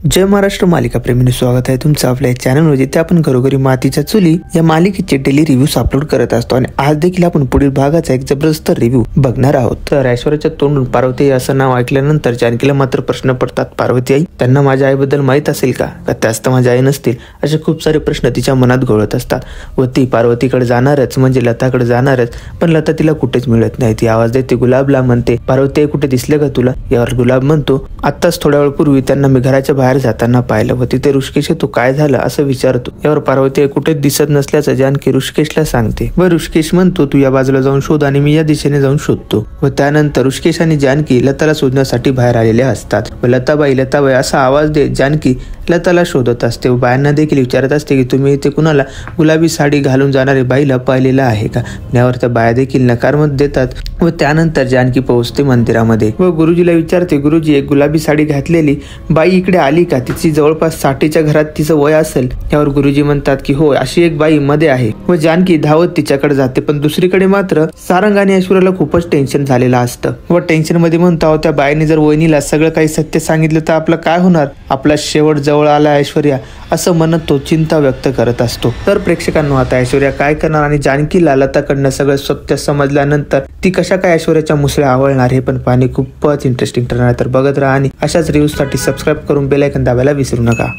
जय महाराष्ट्र मालिका प्रेमींनो, स्वागत आहे तुमचं आपल्या चॅनलवर, जिथे आपण घरोघरी मातीच्या चुली या मालिकेचे डेली रिव्ह्यूज अपलोड करत असतो. आणि आज देखील आपण पुढील भागाचा एक जबरदस्त रिव्ह्यू बघणार आहोत. तर ऐश्वर्याच्या तोंडून पार्वती असं नाव ऐकल्यानंतर जानकीला मात्र प्रश्न पडतात. पार्वती आई, त्यांना माझ्या आईबद्दल माहित असेल का त्याच तर माझ्या आई नसतील, असे खूप सारे प्रश्न तिच्या मनात घोळत असतात. व ती पार्वतीकडे जाणारच म्हणजे लताकडे जाणारच, पण लता तिला कुठेच मिळत नाही. ती आवाज देते, गुलाबला म्हणते, पार्वती कुठे दिसले का तुला? यावर गुलाब म्हणतो, आत्ताच थोड्या वेळ पूर्वी त्यांना मी घराच्या बाहेर जाताना पाहिलं व तिथे ऋषिकेश तो काय झालं असं विचारतो. यावर पार्वती कुठेच दिसत नसल्याचं जानकी ऋषिकेशला सांगते व ऋषिकेश म्हणतो, तू या बाजूला जाऊन शोध आणि मी या दिशेने जाऊन शोधतो. व त्यानंतर ऋषिकेश आणि जानकी लताला शोधण्यासाठी बाहेर आलेले असतात. व लताबाई असा आवाज देत जानकी लताला शोधत असते व बायांना देखील विचारत असते की तुम्ही इथे कुणाला गुलाबी साडी घालून जाणारे बाईला पाहिलेलं आहे का? यावर त्या बाया देखील नकार मत देतात. व त्यानंतर जानकी पोहोचते मंदिरामध्ये व गुरुजीला विचारते, गुरुजी एक गुलाबी साडी घातलेली बाई इकडे आली का? तिची जवळपास 60च्या घरात तिचं वय असेल. यावर गुरुजी म्हणतात की हो, अशी एक बाई मध्ये आहे. व जानकी धावत तिच्याकडे जाते. पण दुसरीकडे मात्र सारंग आणि ऐश्वर्याला खूपच टेन्शन झालेलं असतं व टेन्शन मध्ये म्हणतो, त्या बाईने जर वहिनीला सगळं काही सत्य सांगितलं तर आपलं काय होणार? आपला शेवट जवळ आला ऐश्वर्या, असं म्हणत तो चिंता व्यक्त करत असतो. तर प्रेक्षकांनो, आता ऐश्वर्या काय करणार आणि जानकीला लताकडनं सगळं सत्य समजल्यानंतर ती कशा काय ऐश्वर्याच्या मुसळ्या आवळणार हे पण पाहणे खूपच इंटरेस्टिंग ठरणार आहे. तर बघत राहा आणि अशाच रिव्ह्यूज साठी सबस्क्राईब करून बेल आयकॉन दाबायला विसरू नका.